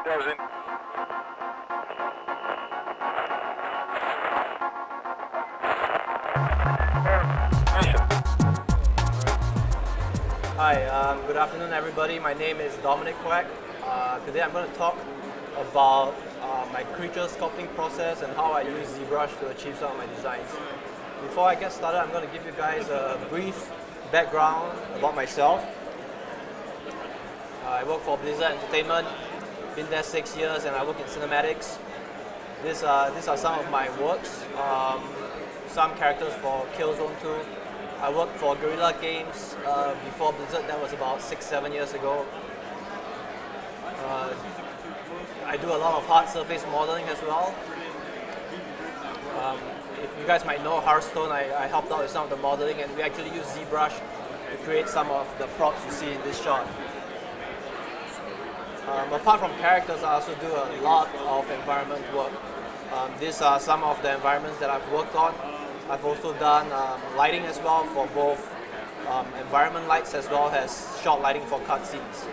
Doesn't. Hi, good afternoon everybody. My name is Dominic Qwek. Today I'm going to talk about my creature sculpting process and how I use ZBrush to achieve some of my designs. Before I get started, I'm going to give you guys a brief background about myself. I work for Blizzard Entertainment, been there 6 years, and I work in cinematics. These are some of my works. Some characters for Killzone 2. I worked for Guerrilla Games before Blizzard. That was about 6-7 years ago. I do a lot of hard surface modeling as well. If you guys might know Hearthstone, I helped out with some of the modeling, and we actually use ZBrush to create some of the props you see in this shot. Apart from characters, I also do a lot of environment work. These are some of the environments that I've worked on. I've also done lighting as well for both environment lights as well as shot lighting for cutscenes.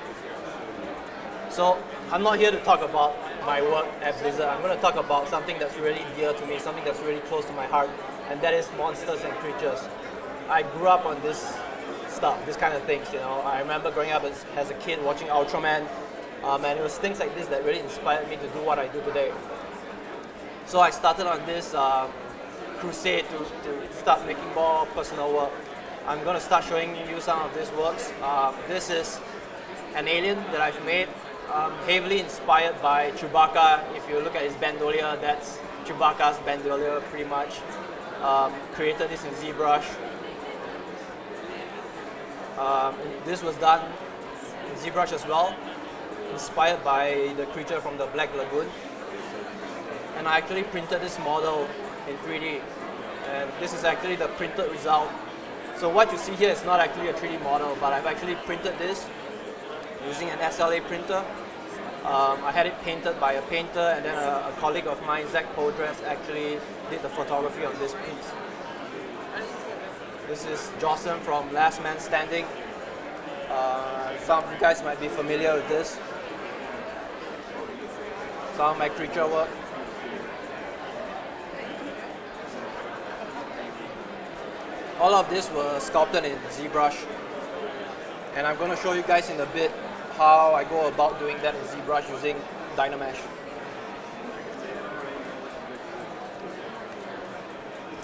So I'm not here to talk about my work at Blizzard. I'm going to talk about something that's really dear to me, something that's really close to my heart, and that is monsters and creatures. I grew up on this stuff, this kind of things. You know, I remember growing up as a kid watching Ultraman, and it was things like this that really inspired me to do what I do today. So I started on this crusade to start making more personal work. I'm going to start showing you some of these works. This is an alien that I've made, heavily inspired by Chewbacca. If you look at his bandolier, that's Chewbacca's bandolier pretty much. Created this in ZBrush. This was done in ZBrush as well, inspired by the creature from the Black Lagoon. And I actually printed this model in 3D, and this is actually the printed result. So what you see here is not actually a 3D model, but I've actually printed this using an SLA printer. I had it painted by a painter, and then a colleague of mine, Zach Podres, actually did the photography on this piece. This is Jocelyn from Last Man Standing. Some of you guys might be familiar with this. Some of my creature work. All of this was sculpted in ZBrush, and I'm going to show you guys in a bit how I go about doing that in ZBrush using Dynamesh.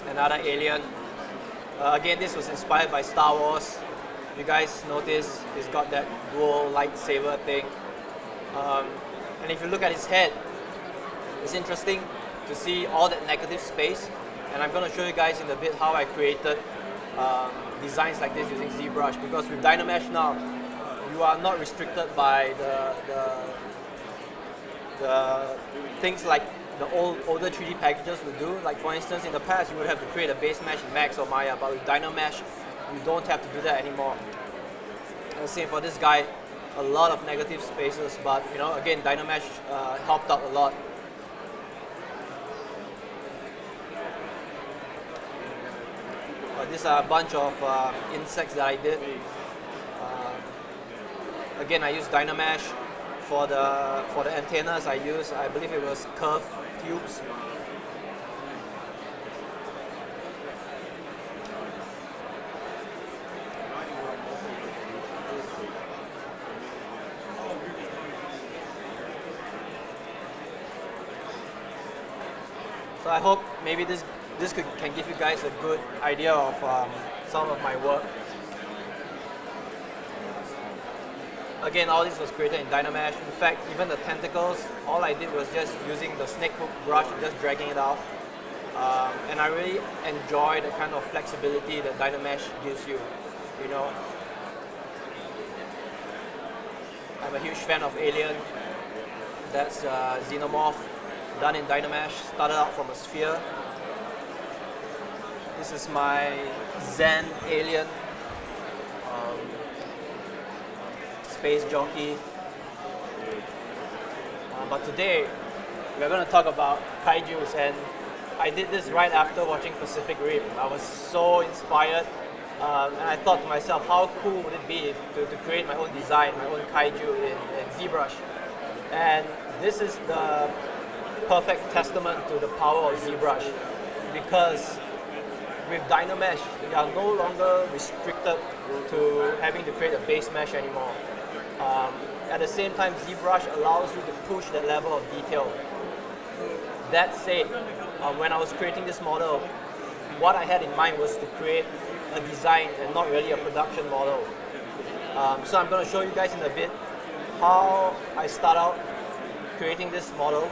Another alien. Again, this was inspired by Star Wars. You guys notice it's got that dual lightsaber thing. And if you look at his head, it's interesting to see all that negative space. And I'm going to show you guys in a bit how I created designs like this using ZBrush, because with Dynamesh now, you are not restricted by the things like the older 3D packages would do. Like for instance, in the past, you would have to create a base mesh in Max or Maya, but with Dynamesh, you don't have to do that anymore. And same for this guy, a lot of negative spaces, but you know, again, Dynamesh helped out a lot. These are a bunch of insects that I did. Again, I used Dynamesh for the antennas. I believe it was curved tubes. So I hope maybe this can give you guys a good idea of some of my work. Again, all this was created in Dynamesh. In fact, even the tentacles, all I did was just using the snake hook brush and just dragging it out. And I really enjoy the kind of flexibility that Dynamesh gives you. You know, I'm a huge fan of Alien. That's Xenomorph, done in Dynamesh. Started out from a sphere. This is my Zen alien, space jockey. But today, we're going to talk about kaijus, and I did this right after watching Pacific Rim. I was so inspired, and I thought to myself, how cool would it be to create my own design, my own kaiju in ZBrush. And this is the perfect testament to the power of ZBrush, because with Dynamesh, you are no longer restricted to having to create a base mesh anymore. At the same time, ZBrush allows you to push that level of detail. That said, when I was creating this model, what I had in mind was to create a design and not really a production model. So I'm going to show you guys in a bit how I start out creating this model.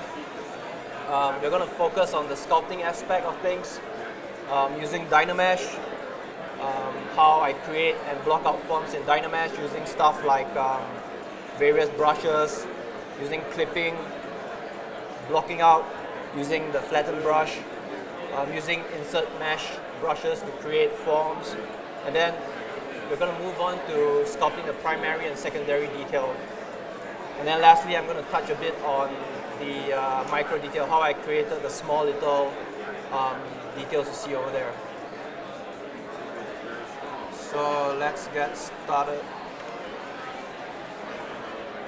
We're going to focus on the sculpting aspect of things, using Dynamesh, how I create and block out forms in Dynamesh using stuff like various brushes, using clipping, blocking out, using the flatten brush, using insert mesh brushes to create forms, and then we're going to move on to sculpting the primary and secondary detail. And then lastly, I'm going to touch a bit on the micro detail, how I created the small little details you see over there. So let's get started.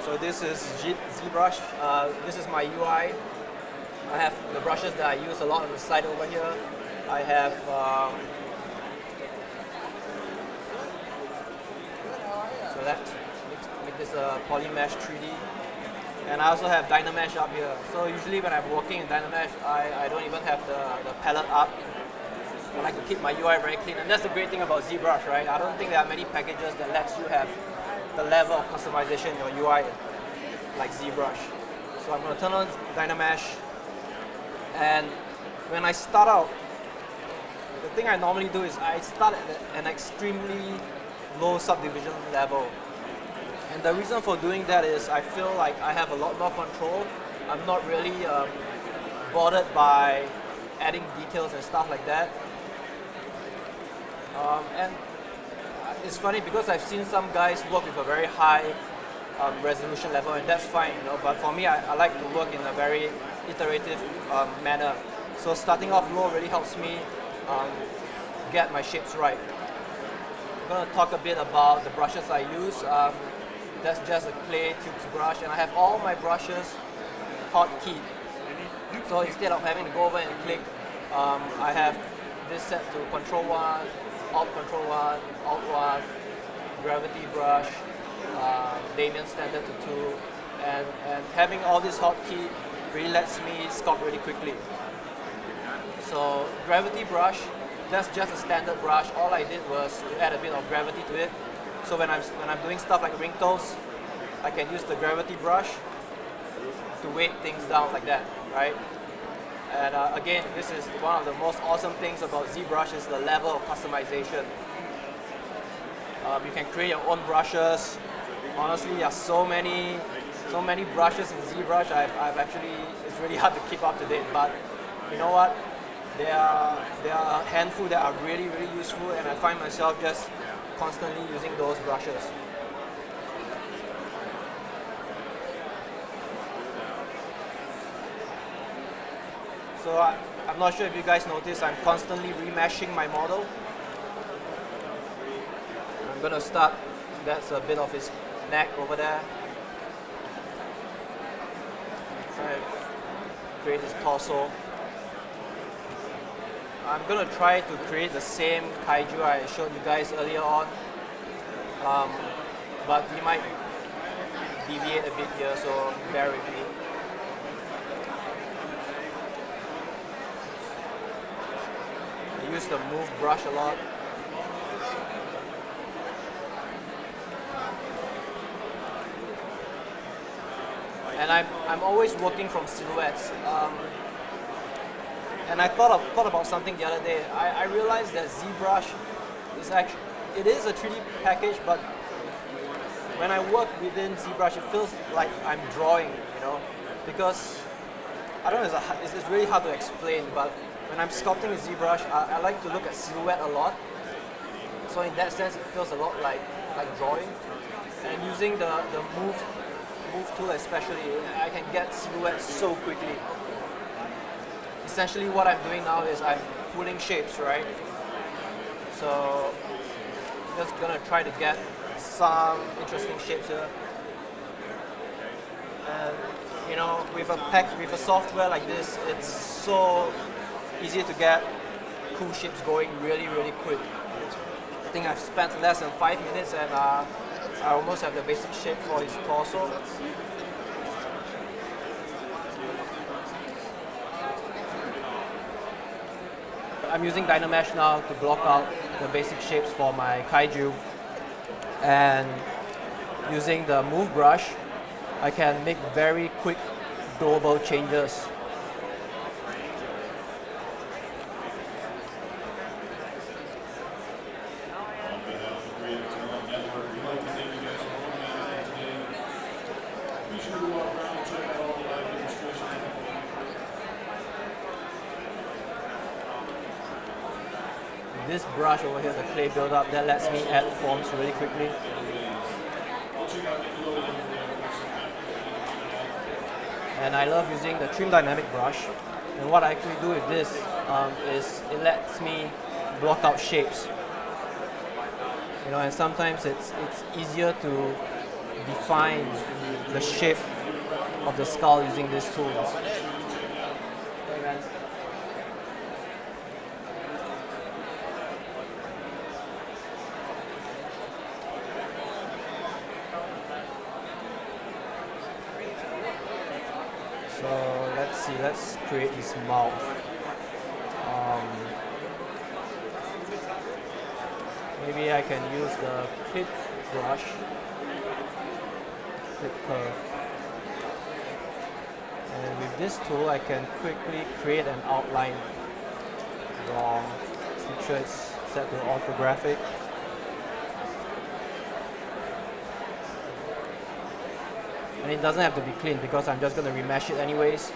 So this is ZBrush. This is my UI. I have the brushes that I use a lot on the side over here. I have so let's make this a polymesh 3D. And I also have Dynamesh up here. So usually when I'm working in Dynamesh, I don't even have the palette up. I like to keep my UI very clean. And that's the great thing about ZBrush, right? I don't think there are many packages that lets you have the level of customization in your UI like ZBrush. So I'm going to turn on Dynamesh. And when I start out, the thing I normally do is I start at an extremely low subdivision level. And the reason for doing that is I feel like I have a lot more control. I'm not really bothered by adding details and stuff like that. And it's funny because I've seen some guys work with a very high resolution level, and that's fine, you know. But for me, I like to work in a very iterative manner. So starting off low really helps me get my shapes right. I'm going to talk a bit about the brushes I use. That's just a clay tubes brush, and I have all my brushes hotkeyed. So instead of having to go over and click, I have this set to Control 1, Alt Control 1, Alt 1, Gravity brush, Damien Standard to 2, and having all this hotkey really lets me sculpt really quickly. So Gravity brush, that's just a standard brush. All I did was to add a bit of gravity to it. So when I'm doing stuff like wrinkles, I can use the Gravity brush to weight things down like that, right? And again, this is one of the most awesome things about ZBrush is the level of customization. You can create your own brushes. Honestly, there are so many brushes in ZBrush. I've actually, it's really hard to keep up to date. But you know what? There are a handful that are really, really useful, and I find myself just constantly using those brushes. So I'm not sure if you guys notice, I'm constantly remeshing my model. I'm going to start, that's a bit of his neck over there. Try to create his torso. I'm going to try to create the same kaiju I showed you guys earlier on. But we might deviate a bit here, so bear with me. I use the move brush a lot. And I'm always working from silhouettes. And I thought about something the other day. I realized that ZBrush is actually, it is a 3D package, but when I work within ZBrush, it feels like I'm drawing, you know, because I don't know, it's really hard to explain, but when I'm sculpting with ZBrush, I like to look at silhouette a lot. So in that sense, it feels a lot like drawing. And using the move tool especially, I can get silhouettes so quickly. Essentially what I'm doing now is I'm pulling shapes, right? So I'm just gonna try to get some interesting shapes here. And know, with a software like this, it's so easy to get cool shapes going really, really quick. I think I've spent less than 5 minutes and I almost have the basic shape for his torso. I'm using Dynamesh now to block out the basic shapes for my kaiju, and using the move brush I can make very quick global changes. This brush over here, the clay buildup, that lets me add forms really quickly. And I love using the trim dynamic brush. And what I actually do with this is it lets me block out shapes. You know, and sometimes it's easier to define the shape of the skull using this tool. So let's see, let's create his mouth. Maybe I can use the clip brush, clip curve. And with this tool, I can quickly create an outline. Draw, make sure it's set to orthographic. And it doesn't have to be clean because I'm just going to remesh it anyways.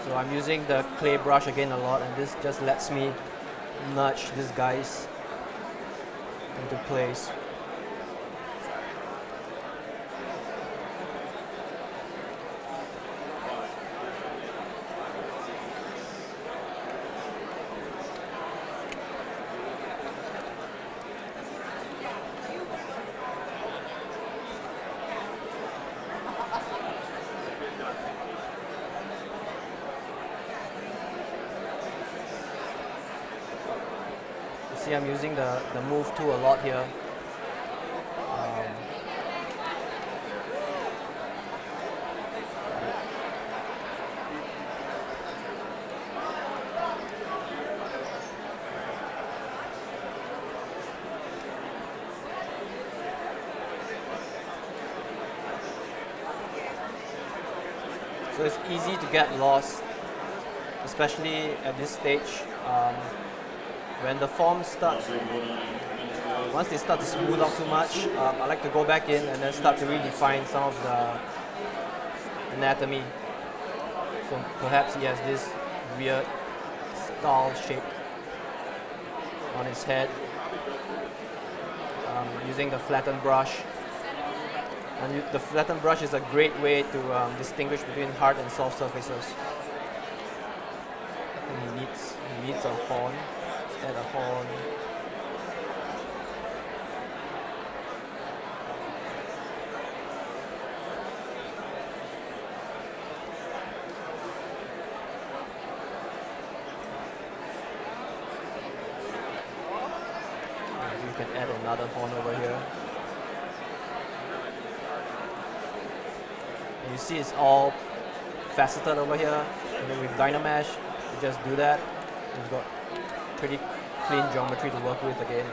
So I'm using the clay brush again a lot, and this just lets me nudge these guys into place. See, I'm using the move tool a lot here. So it's easy to get lost, especially at this stage. When the forms start, once they start to smooth out too much, I like to go back in and then start to redefine some of the anatomy. So perhaps he has this weird skull shape on his head. Using the flattened brush. And the flattened brush is a great way to distinguish between hard and soft surfaces. And he needs a horn. Add a horn. You can add another horn over here. And you see it's all faceted over here. And then with Dynamesh, you just do that. You've got pretty clean geometry to work with again.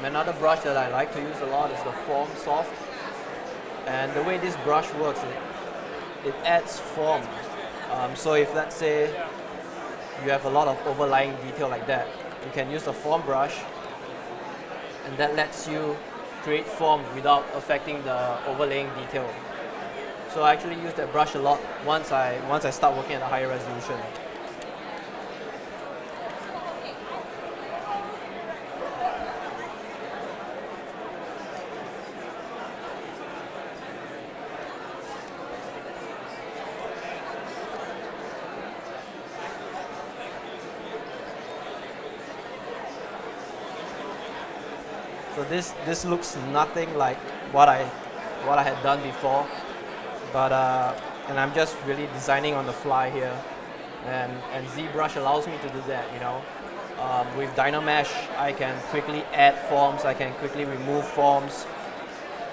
Another brush that I like to use a lot is the Form Soft. And the way this brush works, it adds form. So if, let's say, you have a lot of overlying detail like that, you can use the form brush, and that lets you create form without affecting the overlaying detail. So I actually use that brush a lot once I start working at a higher resolution. So this looks nothing like what I had done before, but and I'm just really designing on the fly here, and ZBrush allows me to do that. You know, with Dynamesh, I can quickly add forms, I can quickly remove forms,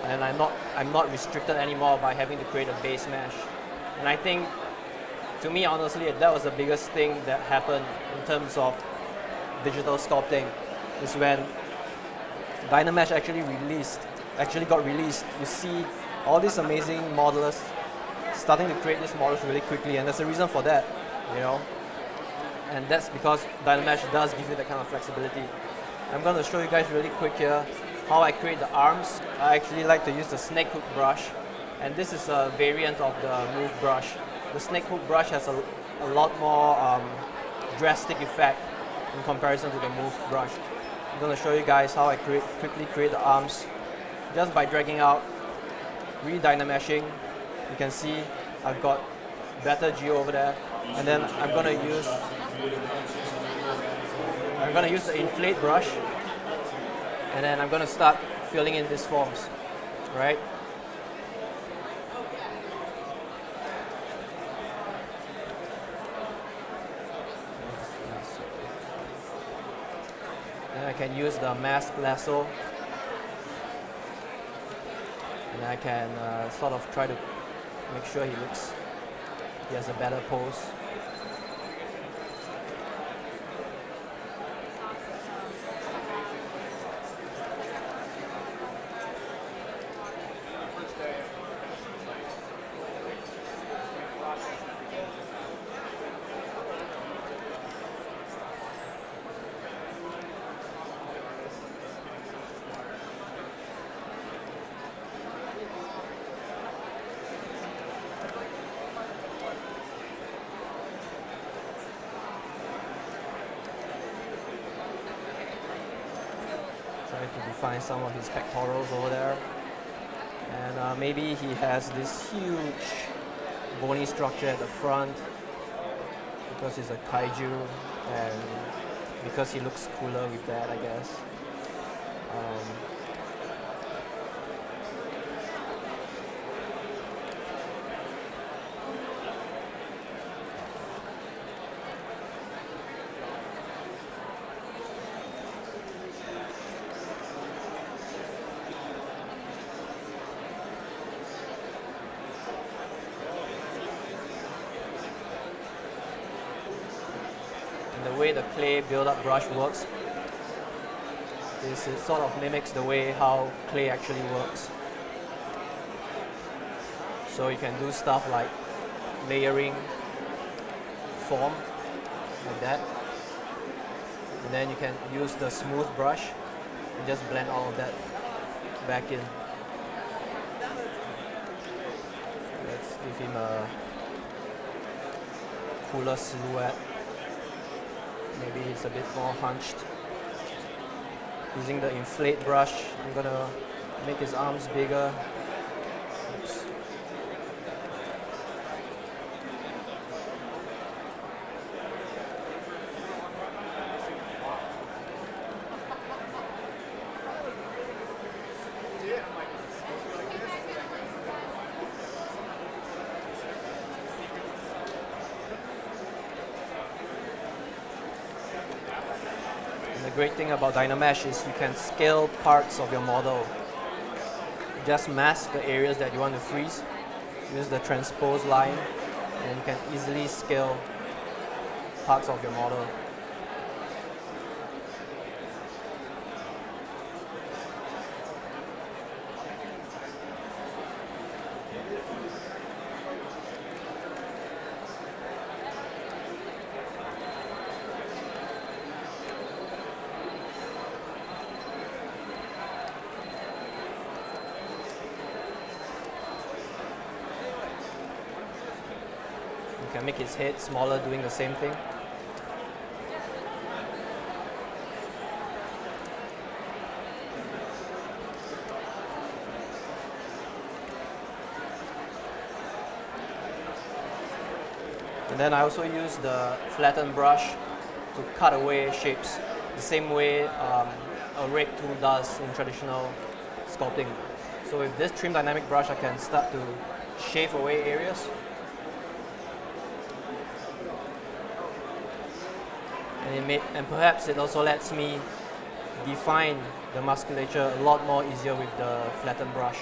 and I'm not restricted anymore by having to create a base mesh. And I think, to me, honestly, that was the biggest thing that happened in terms of digital sculpting, is when Dynamesh actually got released. You see all these amazing modelers starting to create these models really quickly, and there's a reason for that, you know. And that's because Dynamesh does give you that kind of flexibility. I'm going to show you guys really quick here how I create the arms. I actually like to use the snake hook brush, and this is a variant of the move brush. The snake hook brush has a lot more drastic effect in comparison to the move brush. I'm going to show you guys how I quickly create the arms just by dragging out, re-dynameshing. You can see I've got better geo over there, and then I'm going to use the inflate brush, and then I'm going to start filling in these forms, right? Then I can use the mask lasso, and I can sort of try to make sure he has a better pose. Try to define some of his pectorals over there, and maybe he has this huge bony structure at the front because he's a kaiju, and because he looks cooler with that, I guess. The way the clay build-up brush works is it sort of mimics the way how clay actually works. So you can do stuff like layering form like that, and then you can use the smooth brush and just blend all of that back in. Let's give him a cooler silhouette. Maybe it's a bit more hunched. Using the inflate brush, I'm gonna make his arms bigger. Oops. The great thing about Dynamesh is you can scale parts of your model. Just mask the areas that you want to freeze, use the transpose line, and you can easily scale parts of your model. You can make his head smaller doing the same thing. And then I also use the flatten brush to cut away shapes. the same way a rake tool does in traditional sculpting. So with this trim dynamic brush, I can start to shave away areas. And perhaps it also lets me define the musculature a lot more easier with the flattened brush.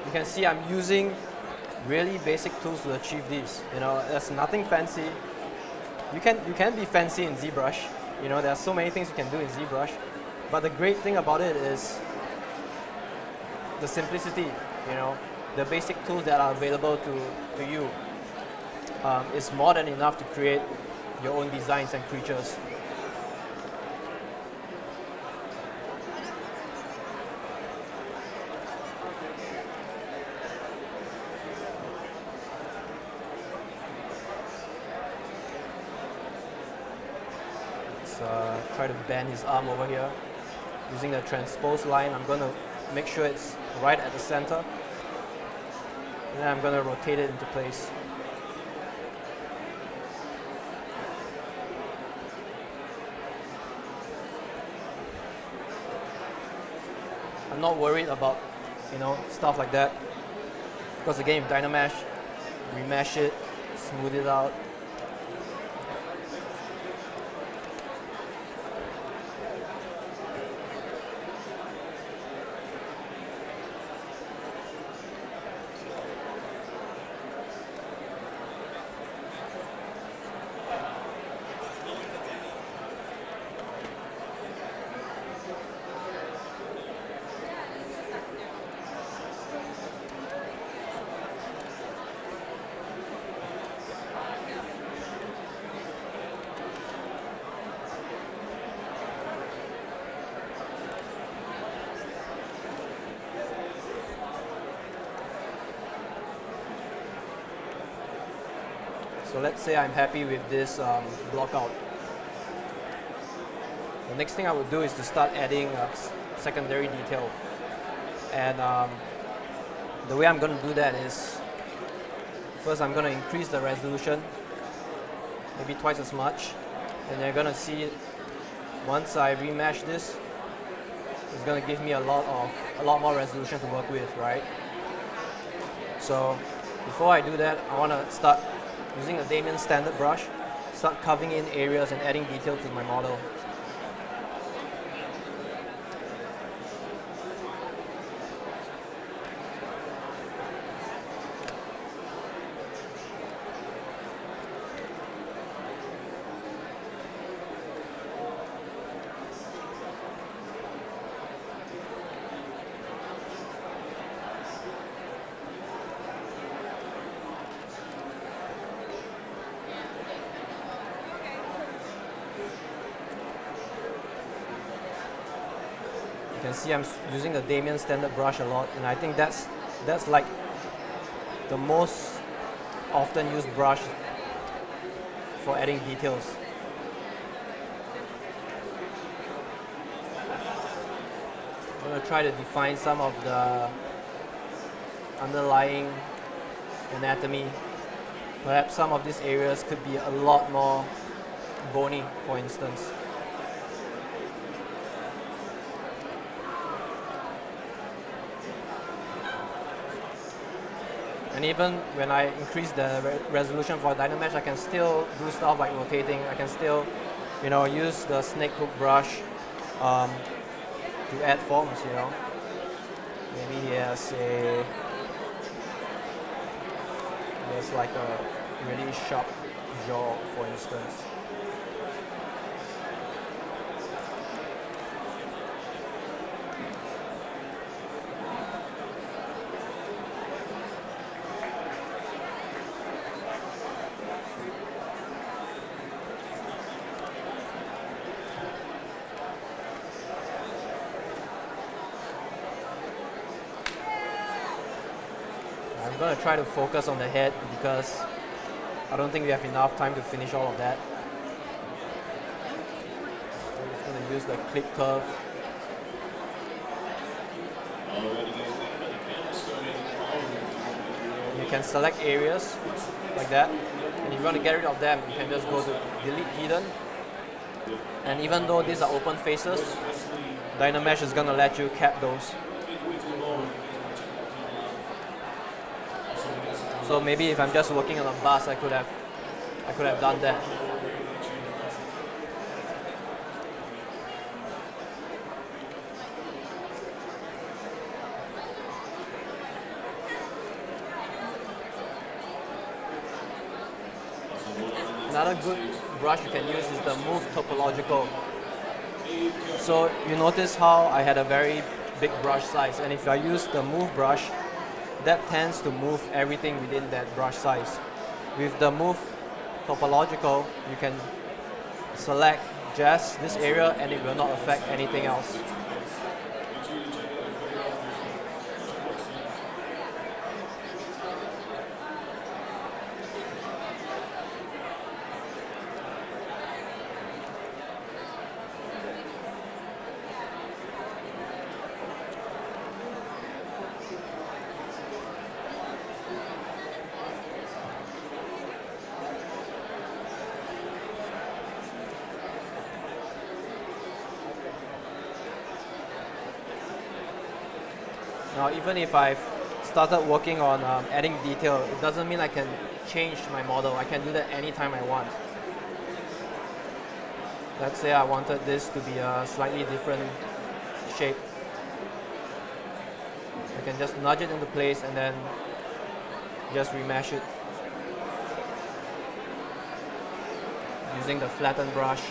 You can see I'm using really basic tools to achieve these. You know, there's nothing fancy. You can be fancy in ZBrush. You know, there are so many things you can do in ZBrush. But the great thing about it is the simplicity. You know, the basic tools that are available to you is more than enough to create your own designs and creatures. Try to bend his arm over here. Using the transposed line, I'm going to make sure it's right at the center. And then I'm going to rotate it into place. I'm not worried about, you know, stuff like that. Because again, with Dynamesh, remesh it, smooth it out. So let's say I'm happy with this block out. The next thing I would do is to start adding secondary detail. And the way I'm going to do that is, first I'm going to increase the resolution, maybe twice as much. And you're going to see, once I remesh this, it's going to give me a lot more resolution to work with, right? So before I do that, I want to start using a Damien standard brush, start carving in areas and adding detail to my model. You can see I'm using the Damien standard brush a lot, and I think that's like the most often used brush for adding details. I'm going to try to define some of the underlying anatomy. Perhaps some of these areas could be a lot more bony, for instance. And even when I increase the resolution for Dynamesh, I can still do stuff like rotating. I can still, you know, use the snake hook brush to add forms, you know. Maybe he has like a really sharp jaw, for instance. I'm going to try to focus on the head because I don't think we have enough time to finish all of that. I'm just going to use the clip curve. you can select areas like that, and if you want to get rid of them, you can just go to delete hidden. And even though these are open faces, Dynamesh is going to let you cap those. So maybe if I'm just working on a bus, I could have done that. Another good brush you can use is the Move Topological. So you notice how I had a very big brush size, and if I use the Move brush, that tends to move everything within that brush size. With the Move Topological, you can select just this area and it will not affect anything else. Now, even if I've started working on adding detail, it doesn't mean I can change my model. I can do that anytime I want. Let's say I wanted this to be a slightly different shape. I can just nudge it into place and then just remesh it using the flatten brush.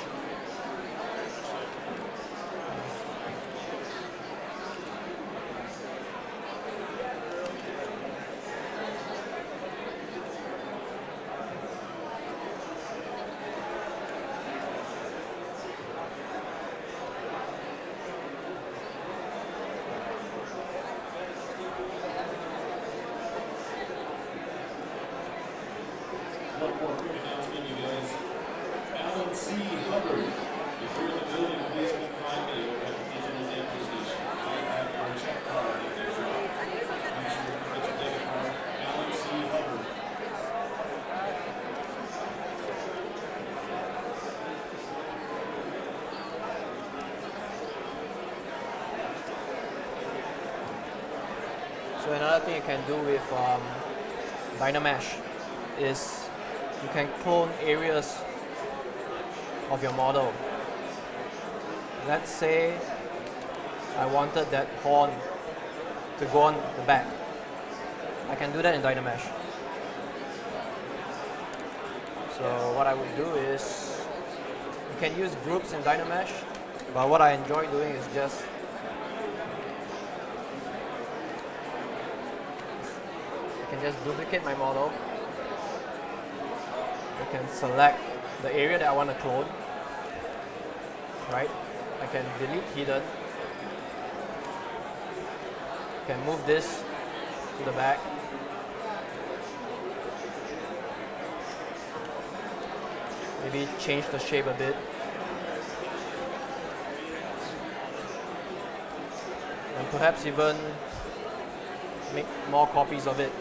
So another thing you can do with Dynamesh is you can clone areas of your model. Let's say I wanted that horn to go on the back. I can do that in Dynamesh. So what I would do is, you can use groups in Dynamesh, but what I enjoy doing is just I can just duplicate my model. I can select the area that I want to clone. Right? I can delete hidden. I can move this to the back. Maybe change the shape a bit. And perhaps even make more copies of it.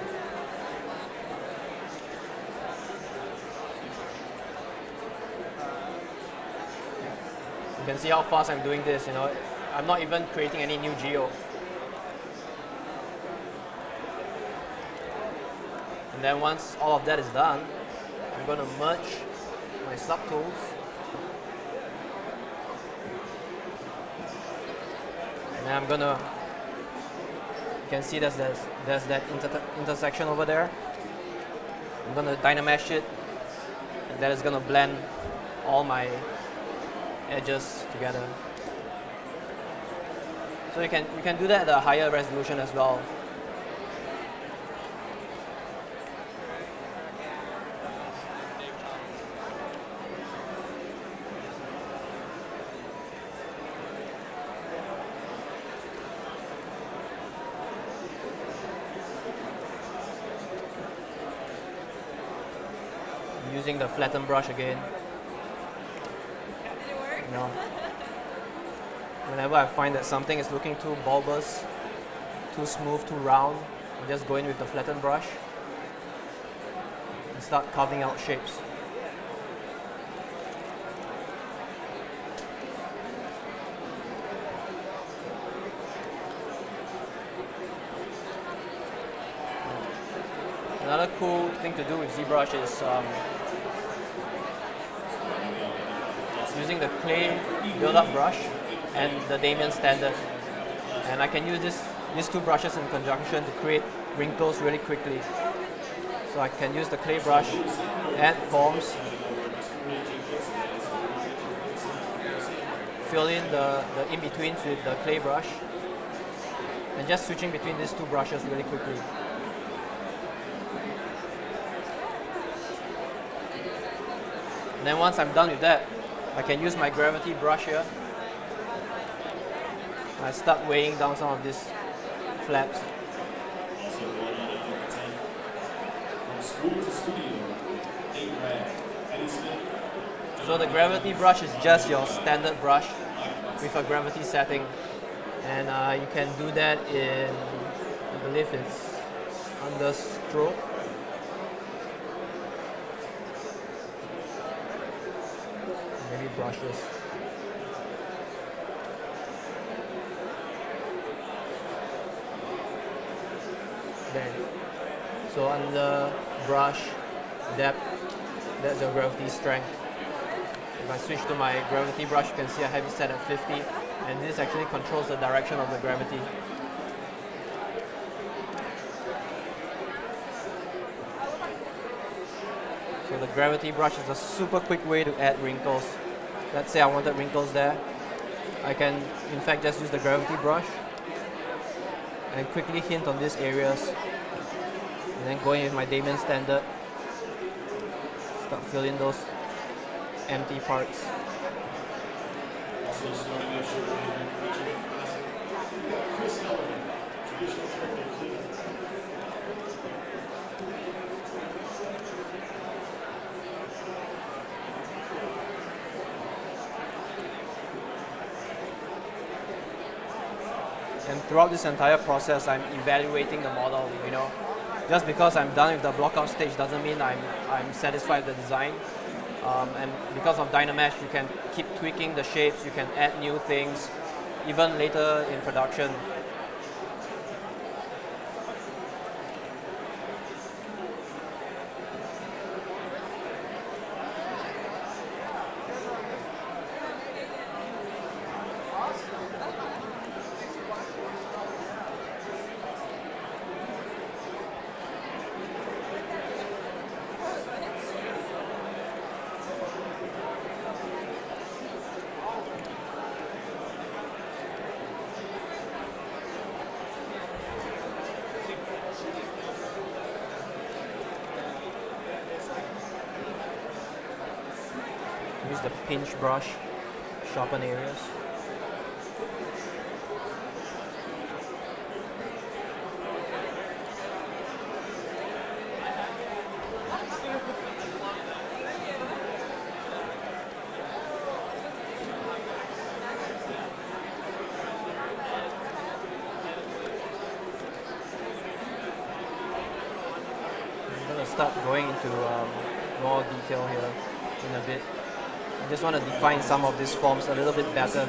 You can see how fast I'm doing this, I'm not even creating any new geo. And then once all of that is done, I'm going to merge my subtools. And then I'm going to, you can see there's that intersection over there. I'm going to Dynamesh it, and that is going to blend all my edges together. So you can do that at a higher resolution as well. I'm using the flatten brush again. Whenever I find that something is looking too bulbous, too smooth, too round, I just go in with the flatten brush. start carving out shapes. Another cool thing to do with ZBrush is using the clay build-up brush and the Damien standard. And I can use these two brushes in conjunction to create wrinkles really quickly. So I can use the clay brush, add forms, fill in the in-betweens with the clay brush, and just switching between these two brushes really quickly. And then once I'm done with that, I can use my gravity brush here. I start weighing down some of these flaps. So the gravity brush is just your standard brush with a gravity setting, and you can do that in, I believe it's under stroke. Maybe brushes. There. So under brush, depth, that's your gravity strength. If I switch to my gravity brush, you can see I have it set at 50, and this actually controls the direction of the gravity. So the gravity brush is a super quick way to add wrinkles. Let's say I wanted wrinkles there. I can in fact just use the gravity brush and quickly hint on these areas, and then going with my Damien standard, start filling those empty parts. And throughout this entire process, I'm evaluating the model. You know, just because I'm done with the blockout stage doesn't mean I'm satisfied with the design. And because of Dynamesh, you can keep tweaking the shapes, you can add new things, even later in production. Use the pinch brush, sharpen areas. I'm going to start going into more detail here in a bit. I just want to define some of these forms a little bit better.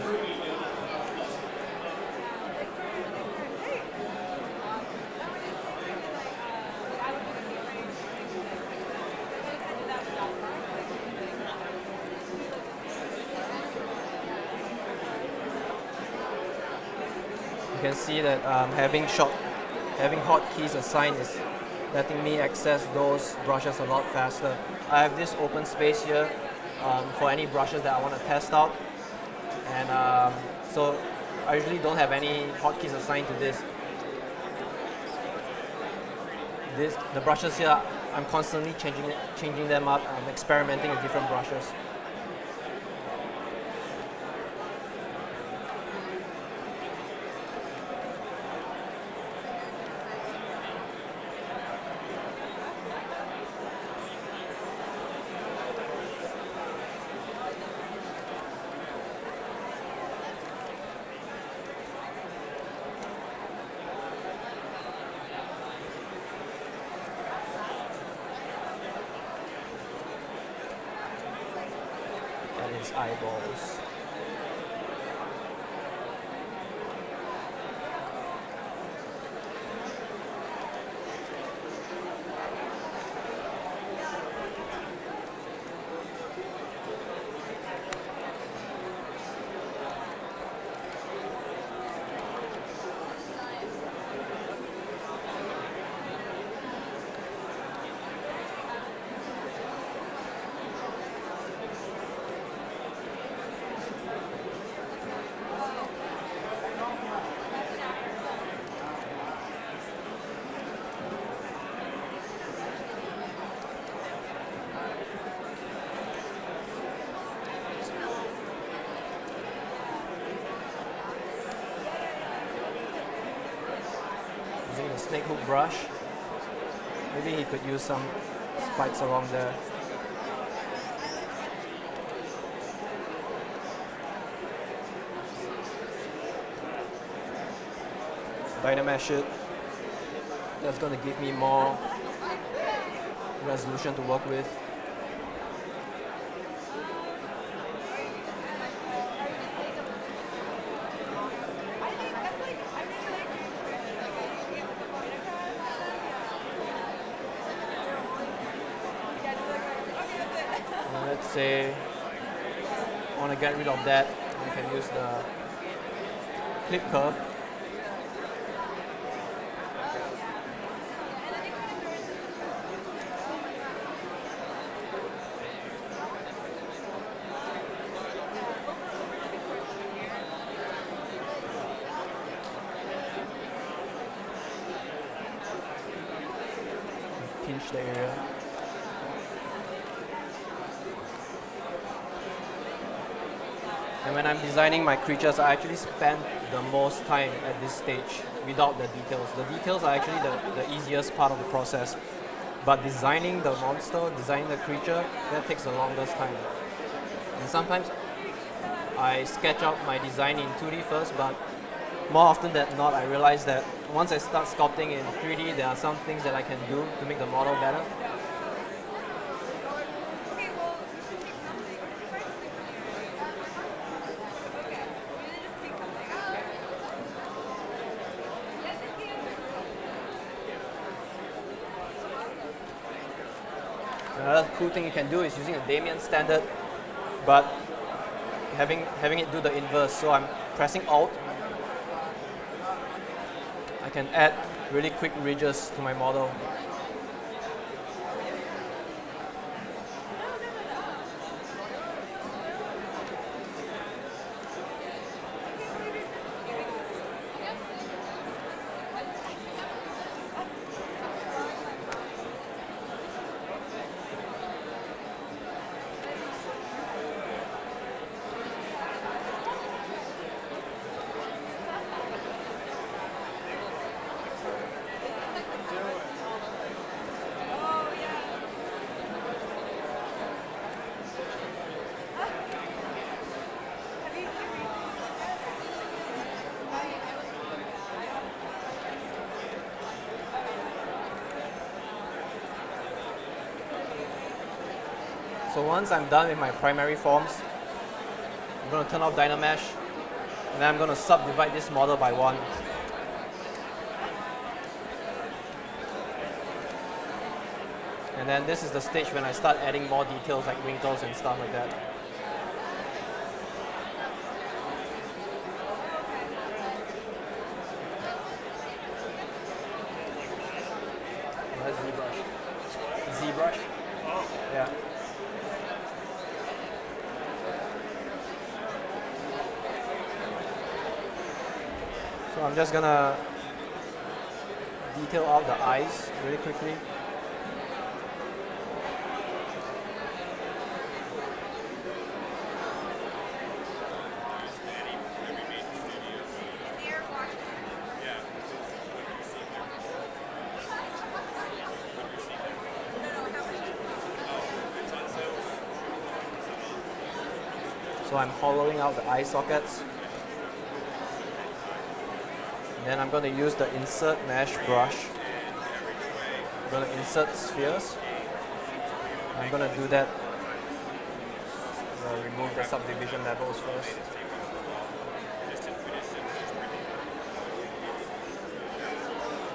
You can see that having hotkeys assigned is letting me access those brushes a lot faster. I have this open space here for any brushes that I want to test out, and so I usually don't have any hotkeys assigned to this. The brushes here, I'm constantly changing them up. I'm experimenting with different brushes. his eyeballs. Using the snake hook brush, maybe he could use some spikes along there. Dynamesh it. That's going to give me more resolution to work with. Let's say I want to get rid of that. You can use the clip curve. Pinch the area. And when I'm designing my creatures, I actually spend the most time at this stage without the details. The details are actually the easiest part of the process. But designing the monster, designing the creature, that takes the longest time. And sometimes I sketch out my design in 2D first, but more often than not, I realize that once I start sculpting in 3D, there are some things that I can do to make the model better. Another cool thing you can do is using a Damien standard, but having it do the inverse. So I'm pressing Alt. I can add really quick ridges to my model. So once I'm done with my primary forms, I'm going to turn off Dynamesh, and then I'm going to subdivide this model by 1. And then this is the stage when I start adding more details like wrinkles and stuff like that. That's ZBrush. ZBrush? Oh. Yeah. So I'm just gonna detail out the eyes really quickly. So I'm hollowing out the eye sockets. Then I'm going to use the insert mesh brush. I'm going to insert spheres. I'm going to do that remove the subdivision levels first.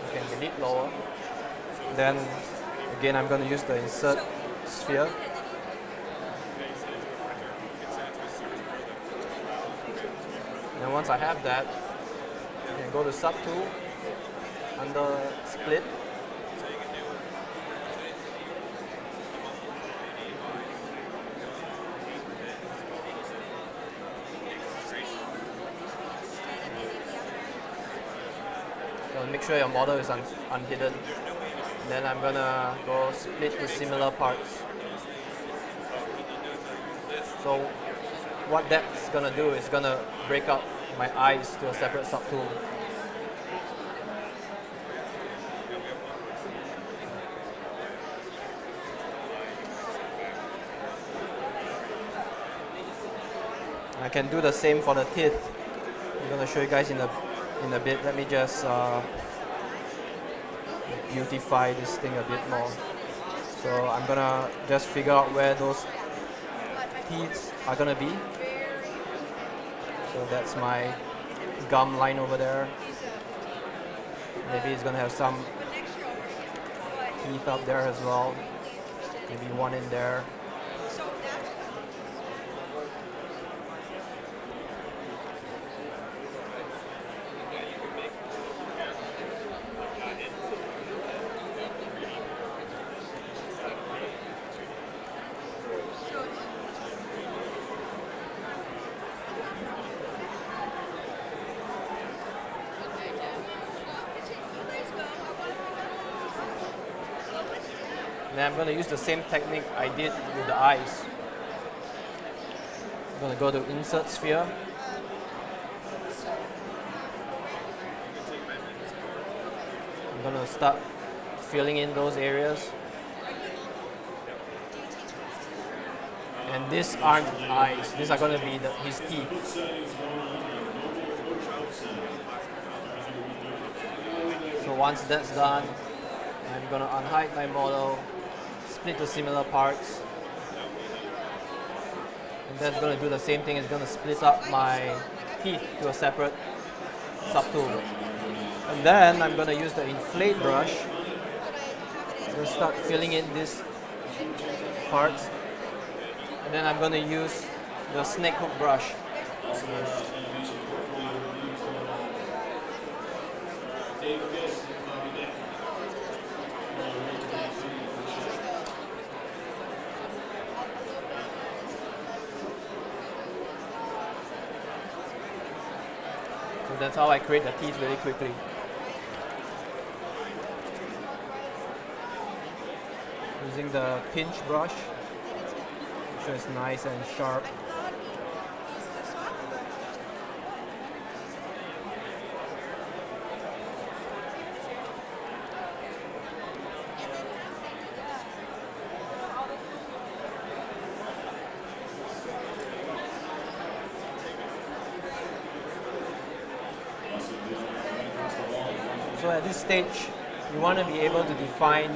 You can delete lower. Then again, I'm going to use the insert sphere. And once I have that, you can go to sub tool under split. So make sure your model is unhidden. Then I'm gonna go split to similar parts. So what that's gonna do is gonna break up my eyes to a separate subtool. I can do the same for the teeth. I'm gonna show you guys in a bit. Let me just beautify this thing a bit more. So I'm gonna just figure out where those teeth are gonna be. So that's my gum line over there. Maybe it's gonna have some teeth up there as well. Maybe one in there. Then I'm going to use the same technique I did with the eyes. I'm going to go to insert sphere. I'm going to start filling in those areas. And these aren't eyes, these are going to be his teeth. So once that's done, I'm going to unhide my model, split to similar parts. And that's going to do the same thing. It's going to split up my teeth to a separate subtool. And then I'm going to use the inflate brush to start filling in these parts. And then I'm going to use the snake hook brush. So that's how I create the teeth really quickly. Using the pinch brush, so it's nice and sharp. So at this stage, you want to be able to define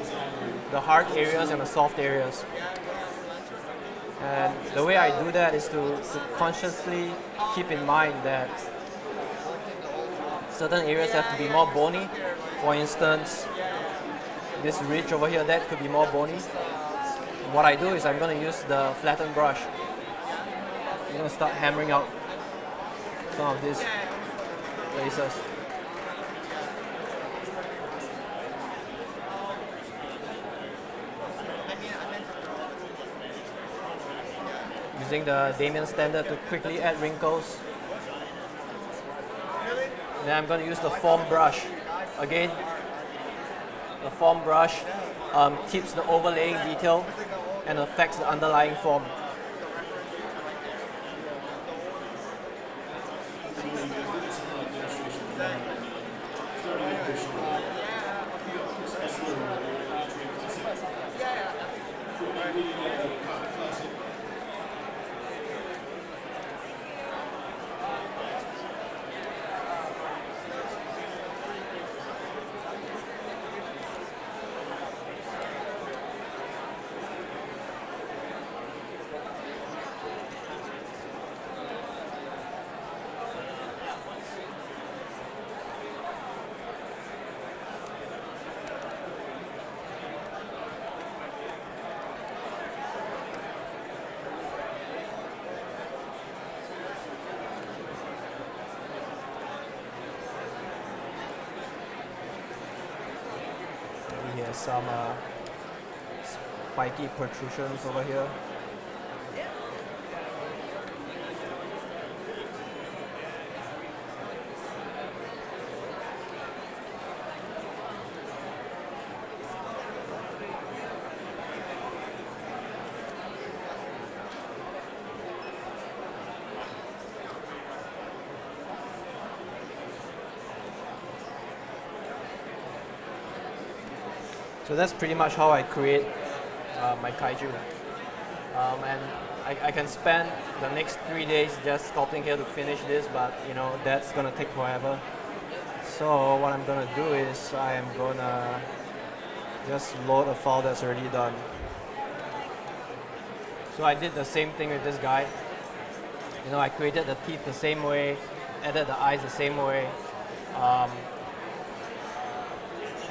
the hard areas and the soft areas. And the way I do that is to consciously keep in mind that certain areas have to be more bony. For instance, this ridge over here, that could be more bony. And what I do is I'm going to use the flattened brush. I'm going to start hammering out some of these places. Using the Damien standard to quickly add wrinkles. Then I'm going to use the form brush. Again, the form brush keeps the overlaying detail and affects the underlying form. There's some spiky protrusions over here. So that's pretty much how I create my kaiju. And I can spend the next 3 days just sculpting here to finish this, but you know, that's gonna take forever. So what I'm gonna do is I am gonna just load a file that's already done. So I did the same thing with this guy. You know, I created the teeth the same way, added the eyes the same way.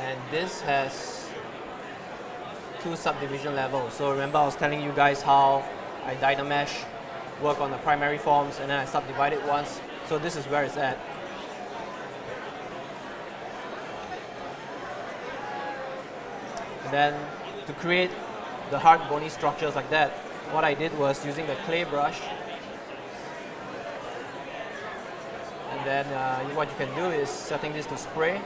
And this has 2 subdivision levels. So remember I was telling you guys how I Dynamesh, work on the primary forms, and then I subdivide it once. So this is where it's at. And then to create the hard bony structures like that, what I did was using the clay brush. And then what you can do is setting this to spray.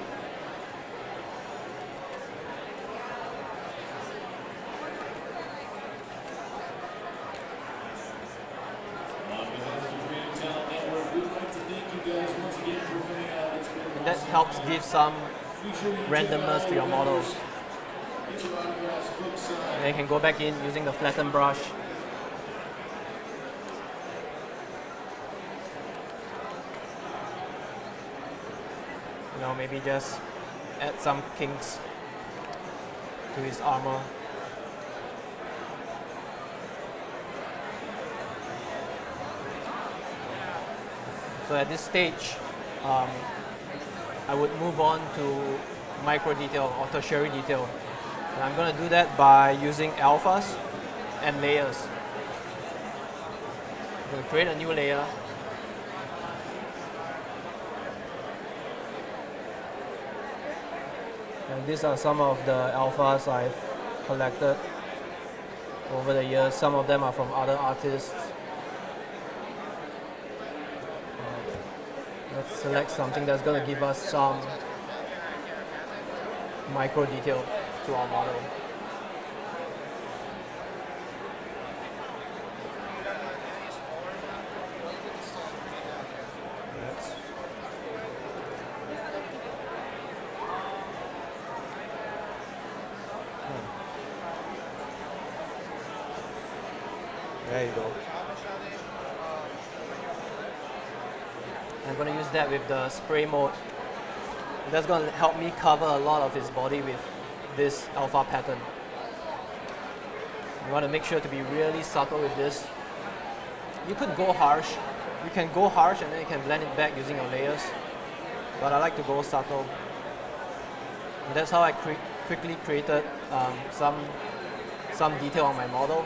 And that helps give some randomness to your models. And then you can go back in using the flatten brush. You know, maybe just add some kinks to his armor. So at this stage, I would move on to micro detail or tertiary detail. And I'm going to do that by using alphas and layers. I'm going to create a new layer. And these are some of the alphas I've collected over the years. Some of them are from other artists. Let's select something that's going to give us some micro detail to our model. There you go. I'm going to use that with the spray mode. That's going to help me cover a lot of his body with this alpha pattern. You want to make sure to be really subtle with this. You could go harsh. You can go harsh and then you can blend it back using your layers. But I like to go subtle. And that's how I quickly created some detail on my model.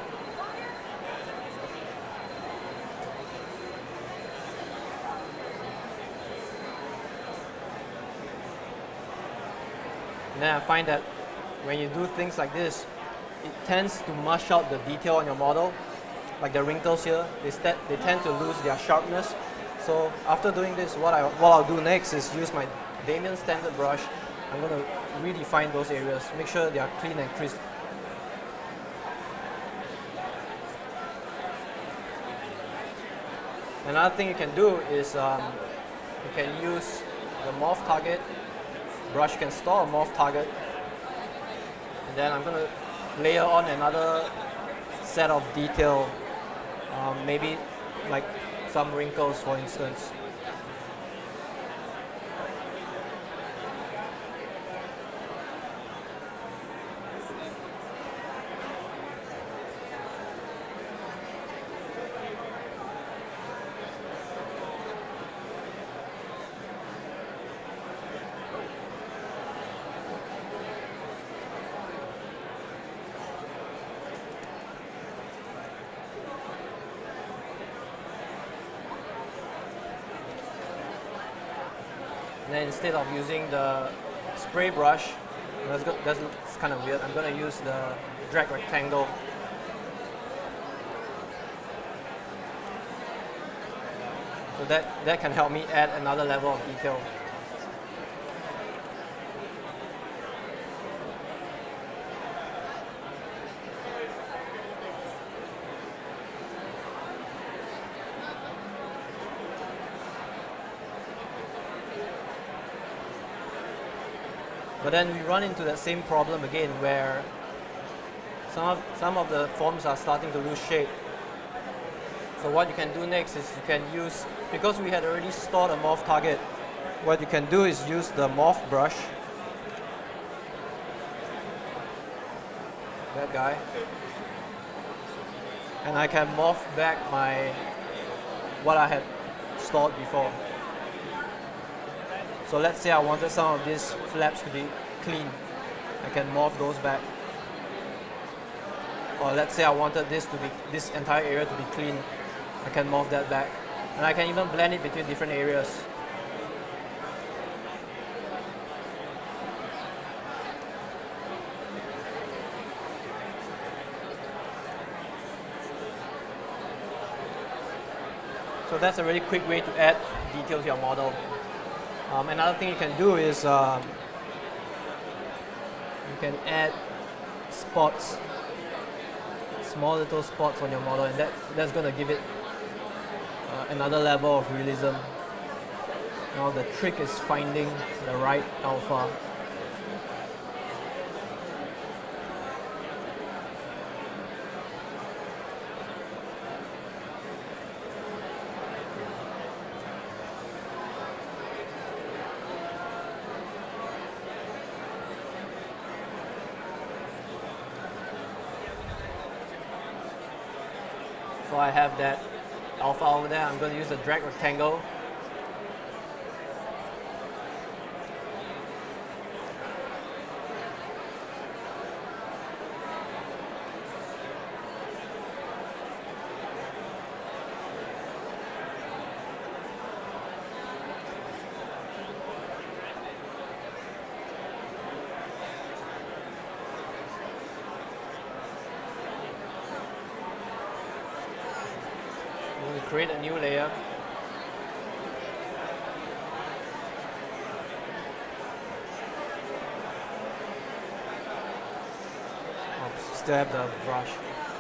And then I find that when you do things like this, it tends to mush out the detail on your model. Like the wrinkles here, they tend to lose their sharpness. So after doing this, what I'll do next is use my Damien standard brush. I'm going to redefine those areas, make sure they are clean and crisp. Another thing you can do is you can use the morph target brush. You can store a morph target, and then I'm going to layer on another set of detail, maybe like some wrinkles, for instance. And then instead of using the spray brush, That's kind of weird. I'm going to use the drag rectangle. So that can help me add another level of detail. But then we run into that same problem again where some of the forms are starting to lose shape. So what you can do next is you can use, because we had already stored a morph target, what you can do is use the morph brush, that guy, and I can morph back what I had stored before. So let's say I wanted some of these flaps to be clean. I can morph those back. Or let's say I wanted this entire area to be clean. I can morph that back. And I can even blend it between different areas. So that's a really quick way to add detail to your model. Another thing you can do is you can add spots, small little spots on your model, and that's going to give it another level of realism. Now the trick is finding the right alpha. So I have that alpha over there. I'm going to use the drag rectangle. Create a new layer. Still have the brush,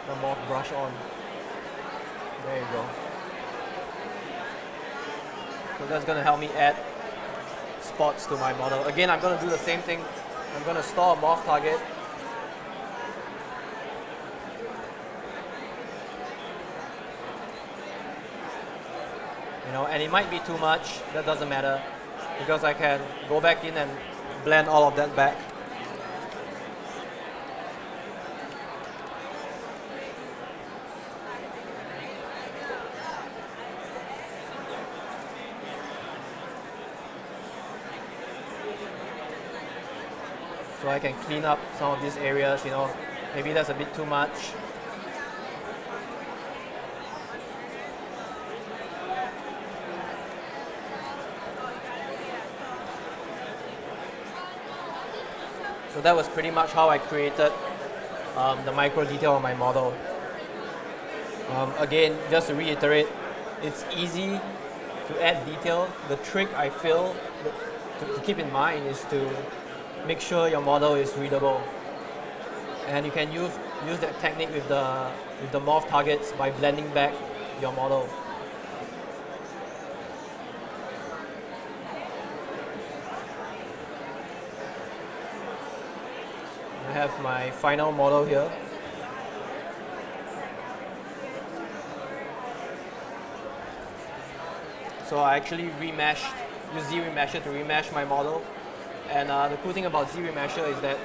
the morph brush on. There you go. So that's going to help me add spots to my model. Again, I'm going to do the same thing. I'm going to store a morph target. And it might be too much, that doesn't matter, because I can go back in and blend all of that back. So I can clean up some of these areas, maybe that's a bit too much. So that was pretty much how I created the micro detail on my model. Again, just to reiterate, it's easy to add detail. The trick I feel to keep in mind is to make sure your model is readable. And you can use that technique with the morph targets by blending back your model. I have my final model here. So I actually use ZBrush to remesh my model. And the cool thing about ZBrush is that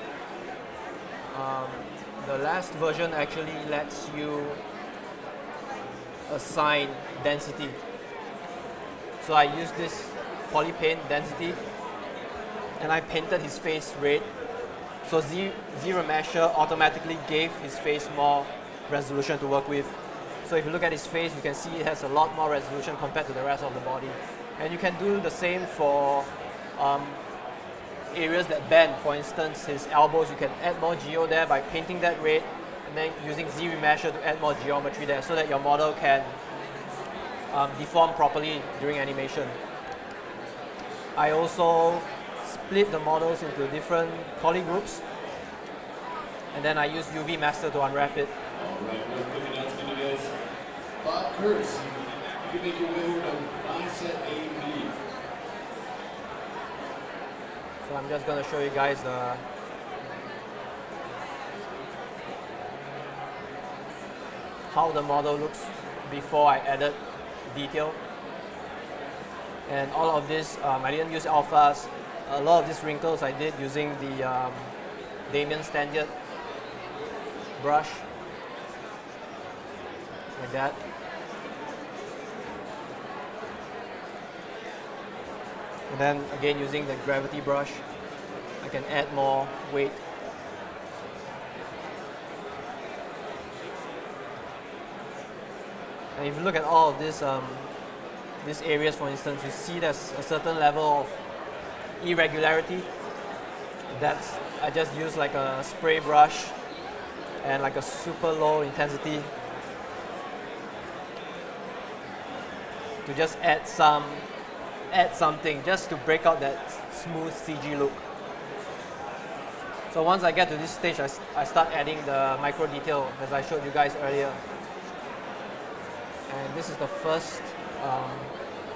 the last version actually lets you assign density. So I used this polypaint density and I painted his face red. So ZBrush automatically gave his face more resolution to work with. So if you look at his face, you can see it has a lot more resolution compared to the rest of the body. And you can do the same for areas that bend. For instance, his elbows, you can add more geo there by painting that red and then using ZRemesher to add more geometry there so that your model can deform properly during animation. I also split the models into different poly groups, and then I use UV Master to unwrap it. Alright, we're looking at videos. Bob Kurtz, you can make your way over to Mindset A&B. So I'm just going to show you guys how the model looks before I added detail. And all of this, I didn't use alphas. A lot of these wrinkles I did using the Damien Standard brush, like that. And then again using the gravity brush, I can add more weight. And if you look at all of this, these areas, for instance, you see there's a certain level of irregularity. I just use like a spray brush and like a super low intensity to just add something just to break out that smooth CG look. So once I get to this stage, I start adding the micro detail as I showed you guys earlier. And this is the first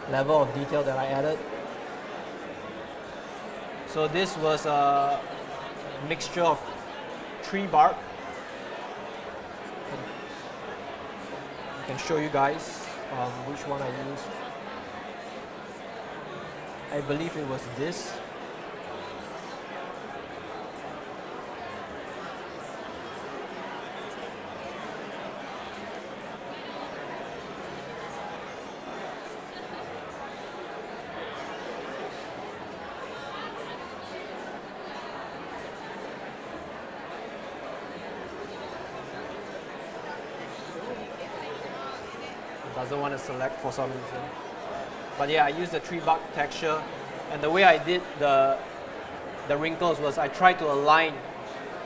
level of detail that I added. So this was a mixture of tree bark. I can show you guys which one I used. I believe it was this. Doesn't want to select for some reason. But yeah, I used the tree bark texture, and the way I did the wrinkles was I tried to align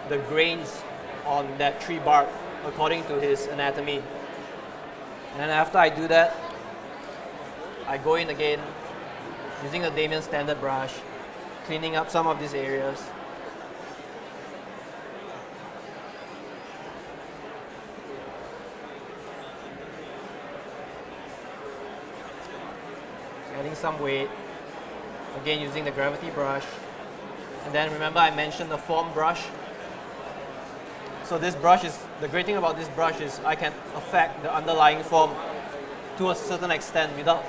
the grains on that tree bark according to his anatomy. And then after I do that, I go in again using the Damien Standard brush, cleaning up some of these areas. Adding some weight, again using the gravity brush. And then remember I mentioned the form brush. So this brush is, the great thing about this brush is I can affect the underlying form to a certain extent without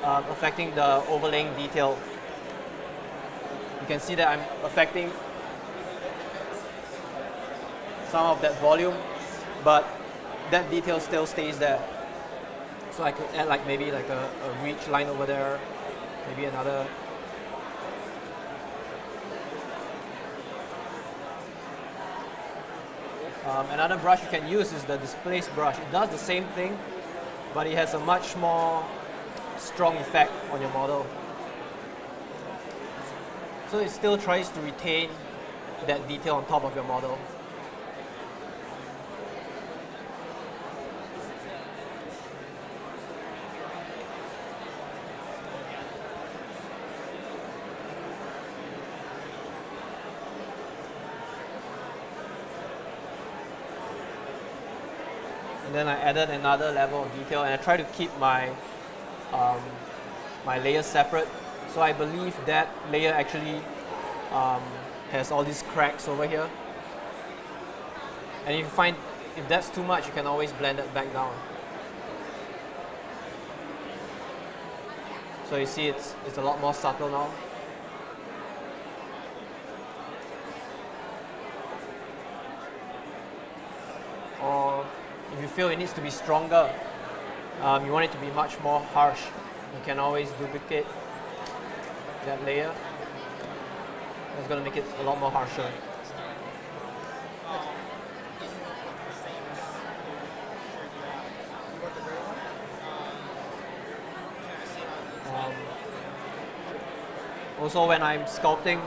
affecting the overlaying detail. You can see that I'm affecting some of that volume, but that detail still stays there. So I could add like maybe like a reach line over there, maybe another. Another brush you can use is the displace brush. It does the same thing, but it has a much more strong effect on your model. So it still tries to retain that detail on top of your model. And then I added another level of detail, and I try to keep my my layers separate. So I believe that layer actually has all these cracks over here. And if that's too much, you can always blend it back down. So you see it's a lot more subtle now. Or if you feel it needs to be stronger, you want it to be much more harsh, you can always duplicate that layer. That's going to make it a lot more harsher. Also, when I'm sculpting,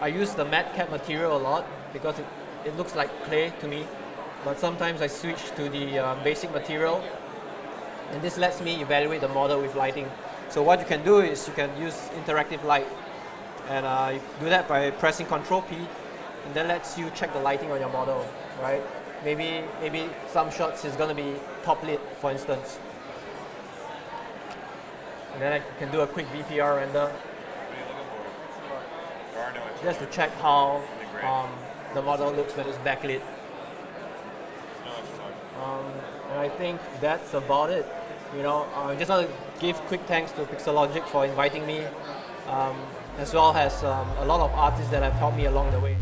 I use the matte cap material a lot because it looks like clay to me. But sometimes I switch to the basic material, and this lets me evaluate the model with lighting. So what you can do is you can use interactive light, and you do that by pressing Ctrl P, and that lets you check the lighting on your model, right? Maybe some shots is gonna be top lit, for instance. And then I can do a quick VPR render just to check how the model looks when it's backlit. And I think that's about it. You know, I just want to give quick thanks to Pixelogic for inviting me, as well as a lot of artists that have helped me along the way.